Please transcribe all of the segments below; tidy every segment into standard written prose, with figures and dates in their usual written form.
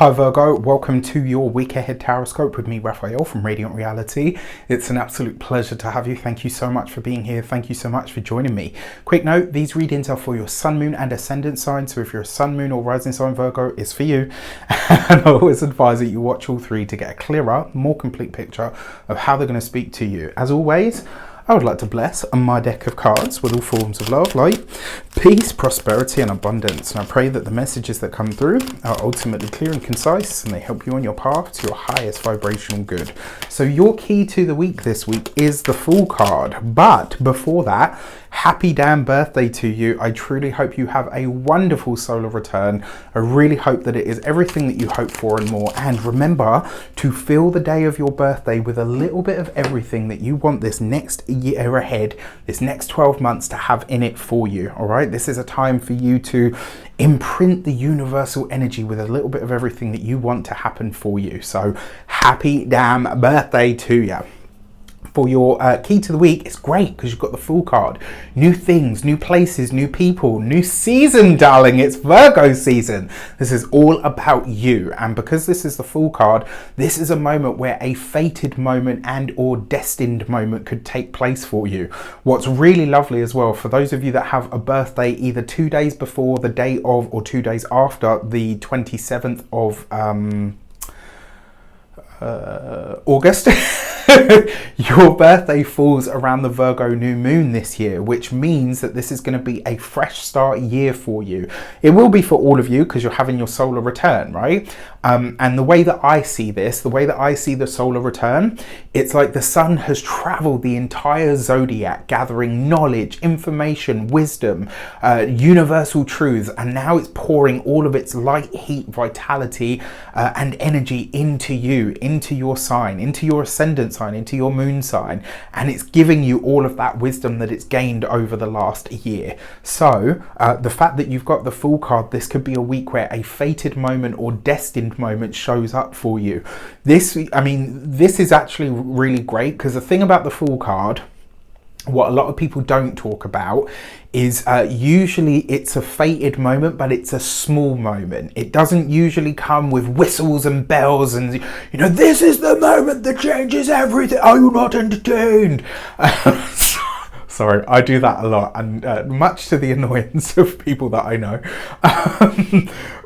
Hi Virgo, welcome to your week ahead tarot scope with me, Raphael from Reydiant Reality. It's an absolute pleasure to have you. Thank you so much for being here. Thank you so much for joining me. Quick note, these readings are for your sun, moon and ascendant sign. So if you're a sun, moon or rising sign Virgo, it's for you. And I always advise that you watch all three to get a clearer, more complete picture of how they're going to speak to you. As always, I would like to bless my deck of cards with all forms of love, light, peace, prosperity and abundance. And I pray that the messages that come through are ultimately clear and concise and they help you on your path to your highest vibrational good. So your key to the week this week is the Fool card. But before that, happy damn birthday to you. I truly hope you have a wonderful solar return. I really hope that it is everything that you hope for and more. And remember to fill the day of your birthday with a little bit of everything that you want this next year ahead, this next 12 months to have in it for you. All right, this is a time for you to imprint the universal energy with a little bit of everything that you want to happen for you. So happy damn birthday to you. For your key to the week, it's great because you've got the Fool card. New things, new places, new people, new season, darling. It's Virgo season. This is all about you. And because this is the Fool card, this is a moment where a fated moment and or destined moment could take place for you. What's really lovely as well, for those of you that have a birthday either 2 days before the day of or 2 days after the 27th of August, your birthday falls around the Virgo new moon this year, which means that this is going to be a fresh start year for you. It will be for all of you because you're having your solar return, right? And the way that I see this, the way that I see the solar return, it's like the sun has traveled the entire zodiac, gathering knowledge, information, wisdom, universal truths, and now it's pouring all of its light, heat, vitality, and energy into you, into your sign, into your ascendant sign, into your moon sign, and it's giving you all of that wisdom that it's gained over the last year. So the fact that you've got the Fool card, this could be a week where a fated moment or destined moment shows up for you. This is actually really great because the thing about the Fool card, what a lot of people don't talk about is usually it's a fated moment, but it's a small moment. It doesn't usually come with whistles and bells and, you know, this is the moment that changes everything. Are you not entertained? Sorry, I do that a lot, and much to the annoyance of people that I know.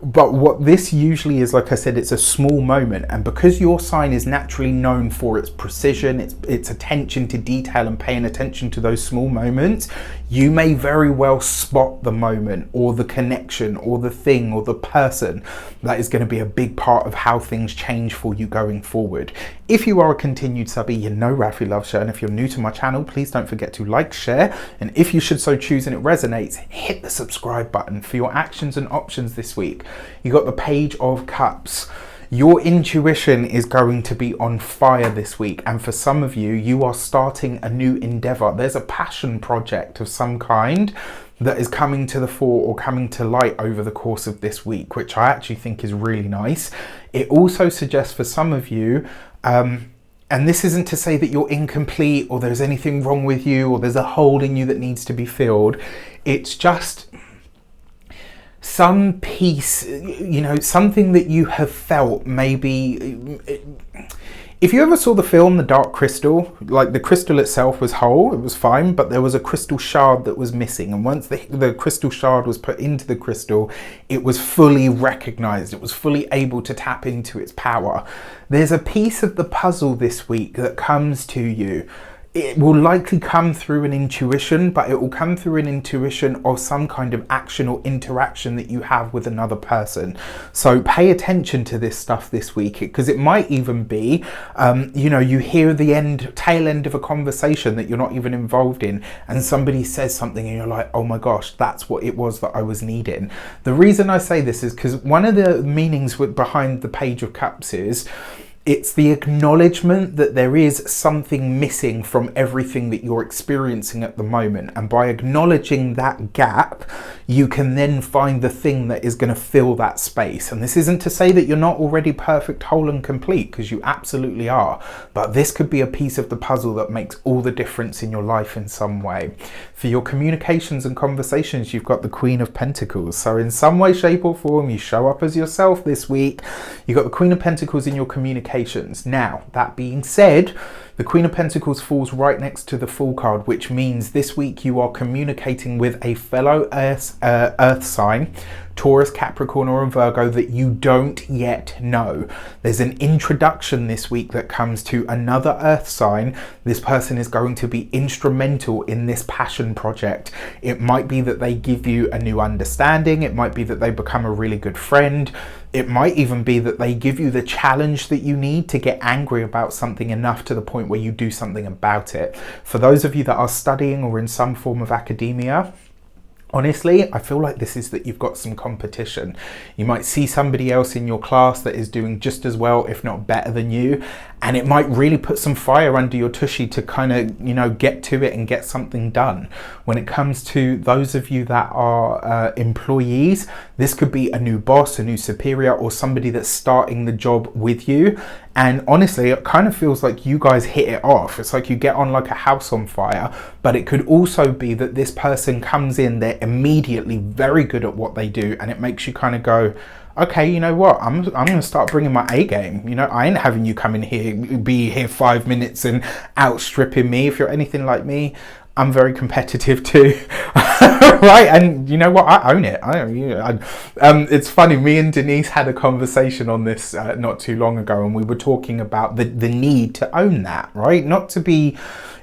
But what this usually is, like I said, it's a small moment, and because your sign is naturally known for its precision, its attention to detail and paying attention to those small moments, you may very well spot the moment or the connection or the thing or the person that is going to be a big part of how things change for you going forward. If you are a continued subby, you know Rafi loves you, and if you're new to my channel, please don't forget to like, share, and if you should so choose and it resonates, hit the subscribe button. For your actions and options this week, you got the Page of Cups. Your intuition is going to be on fire this week, and for some of you, you are starting a new endeavor. There's a passion project of some kind that is coming to the fore or coming to light over the course of this week, which I actually think is really nice. It also suggests for some of you, and this isn't to say that you're incomplete or there's anything wrong with you or there's a hole in you that needs to be filled. It's just some piece, you know, something that you have felt maybe. If you ever saw the film The Dark Crystal, like the crystal itself was whole, it was fine, but there was a crystal shard that was missing. And once the crystal shard was put into the crystal, it was fully recognized. It was fully able to tap into its power. There's a piece of the puzzle this week that comes to you. It will likely come through an intuition, but it will come through an intuition of some kind of action or interaction that you have with another person. So pay attention to this stuff this week, because it might even be, you know, you hear the tail end of a conversation that you're not even involved in, and somebody says something and you're like, oh my gosh, that's what it was that I was needing. The reason I say this is because one of the meanings behind the Page of Cups is, It's the acknowledgement that there is something missing from everything that you're experiencing at the moment. And by acknowledging that gap, you can then find the thing that is going to fill that space. And this isn't to say that you're not already perfect, whole and complete, because you absolutely are. But this could be a piece of the puzzle that makes all the difference in your life in some way. For your communications and conversations, you've got the Queen of Pentacles. So in some way, shape or form, you show up as yourself this week. You've got the Queen of Pentacles in your communications. Now, that being said, the Queen of Pentacles falls right next to the Fool card, which means this week you are communicating with a fellow Earth sign, Taurus, Capricorn or Virgo, that you don't yet know. There's an introduction this week that comes to another Earth sign. This person is going to be instrumental in this passion project. It might be that they give you a new understanding. It might be that they become a really good friend. It might even be that they give you the challenge that you need to get angry about something enough to the point where you do something about it. For those of you that are studying or in some form of academia, honestly, I feel like this is that you've got some competition. You might see somebody else in your class that is doing just as well, if not better than you, and it might really put some fire under your tushy to kind of, you know, get to it and get something done. When it comes to those of you that are employees, this could be a new boss, a new superior, or somebody that's starting the job with you. And honestly, it kind of feels like you guys hit it off. It's like you get on like a house on fire, but it could also be that this person comes in, they're immediately very good at what they do, and it makes you kind of go, okay, you know what, I'm going to start bringing my A game. You know, I ain't having you come in here, be here 5 minutes and outstripping me. If you're anything like me, I'm very competitive too. Right, and you know what, I own it. It's funny, me and Denise had a conversation on this not too long ago, and we were talking about the need to own that, right? Not to be,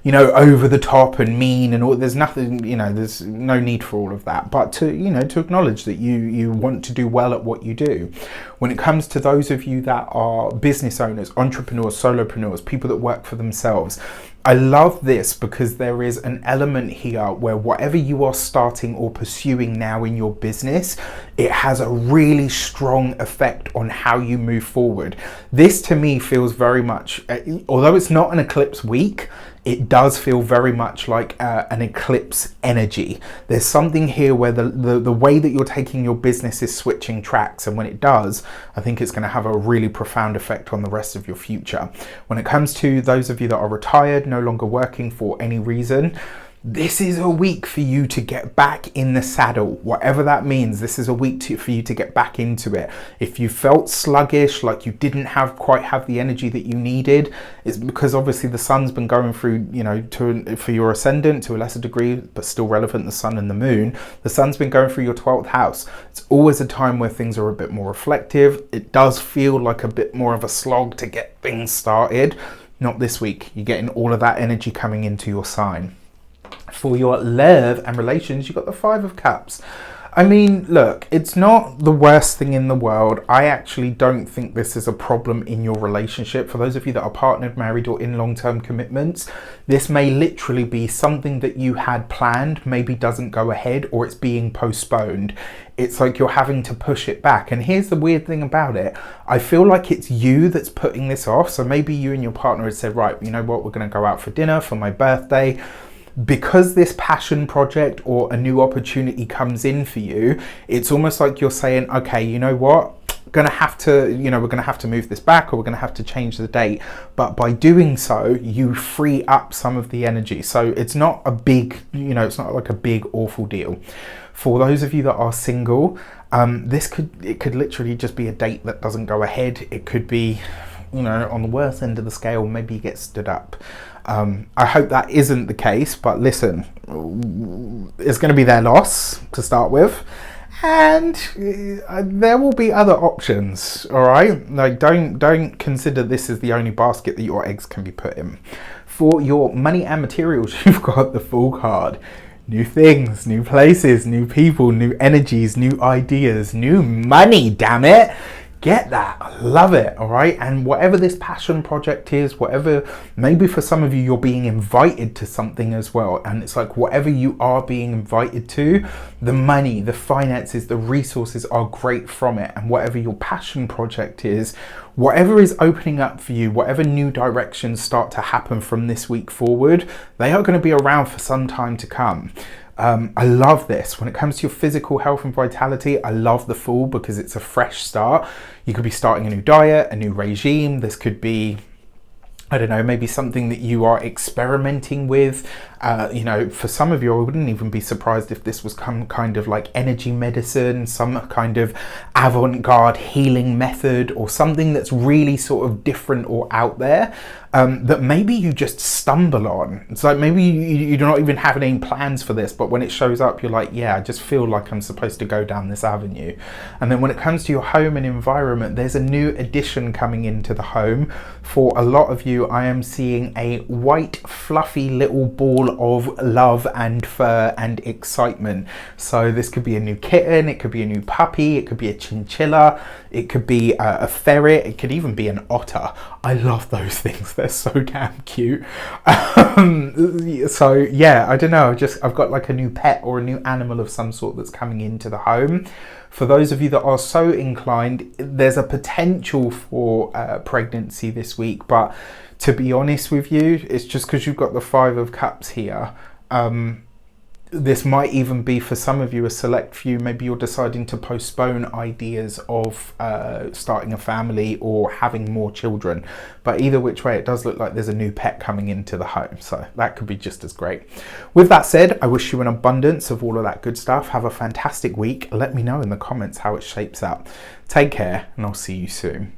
you know, over the top and mean and all. There's nothing, you know, there's no need for all of that, but to, you know, to acknowledge that you want to do well at what you do. When it comes to those of you that are business owners, entrepreneurs, solopreneurs, people that work for themselves, I love this because there is an element here where whatever you are starting or pursuing now in your business, it has a really strong effect on how you move forward. This to me feels very much, although it's not an eclipse week, it does feel very much like an eclipse energy. There's something here where the way that you're taking your business is switching tracks, and when it does, I think it's going to have a really profound effect on the rest of your future. When it comes to those of you that are retired, no longer working for any reason, this is a week for you to get back in the saddle, whatever that means. This is a week for you to get back into it. If you felt sluggish, like you didn't quite have the energy that you needed, it's because obviously the sun's been going through, you know, for your ascendant to a lesser degree, but still relevant, the sun and the moon. The sun's been going through your 12th house. It's always a time where things are a bit more reflective. It does feel like a bit more of a slog to get things started. Not this week. You're getting all of that energy coming into your sign. For your love and relations, you've got the 5 of Cups. I mean, look, it's not the worst thing in the world. I actually don't think this is a problem in your relationship. For those of you that are partnered, married, or in long-term commitments, this may literally be something that you had planned, maybe doesn't go ahead, or it's being postponed. It's like you're having to push it back. And here's the weird thing about it. I feel like it's you that's putting this off. So maybe you and your partner had said, right, you know what, we're going to go out for dinner for my birthday. Because this passion project or a new opportunity comes in for you, it's almost like you're saying, okay, you know what, we're going to have to move this back, or we're going to have to change the date. But by doing so, you free up some of the energy. So it's not a big, you know, it's not like a big awful deal. For those of you that are single, it could literally just be a date that doesn't go ahead. It could be, you know, on the worst end of the scale, maybe you get stood up. I hope that isn't the case, but listen, it's going to be their loss to start with, and there will be other options. All right, like don't consider this as the only basket that your eggs can be put in. For your money and materials, you've got the Fool card. New things, new places, new people, new energies, new ideas, new money, damn it. Get that. I love it. All right. And whatever this passion project is, whatever, maybe for some of you, you're being invited to something as well. And it's like whatever you are being invited to, the money, the finances, the resources are great from it. And whatever your passion project is, whatever is opening up for you, whatever new directions start to happen from this week forward, they are going to be around for some time to come. I love this. When it comes to your physical health and vitality, I love the Fool because it's a fresh start. You could be starting a new diet, a new regime. This could be, I don't know, maybe something that you are experimenting with. You know, for some of you, I wouldn't even be surprised if this was some kind of like energy medicine, some kind of avant-garde healing method, or something that's really sort of different or out there, that maybe you just stumble on. It's like maybe you do not even have any plans for this, but when it shows up, you're like, yeah, I just feel like I'm supposed to go down this avenue. And then when it comes to your home and environment, there's a new addition coming into the home. For a lot of you, I am seeing a white, fluffy little ball of love and fur and excitement. So this could be a new kitten, it could be a new puppy, it could be a chinchilla, it could be a ferret, it could even be an otter. I love those things, they're so damn cute. So yeah, I don't know, I've got like a new pet or a new animal of some sort that's coming into the home. For those of you that are so inclined, there's a potential for pregnancy this week, but to be honest with you, it's just because you've got the Five of Cups here. This might even be for some of you, a select few, maybe you're deciding to postpone ideas of starting a family or having more children. But either which way, it does look like there's a new pet coming into the home. So that could be just as great. With that said, I wish you an abundance of all of that good stuff. Have a fantastic week. Let me know in the comments how it shapes up. Take care, and I'll see you soon.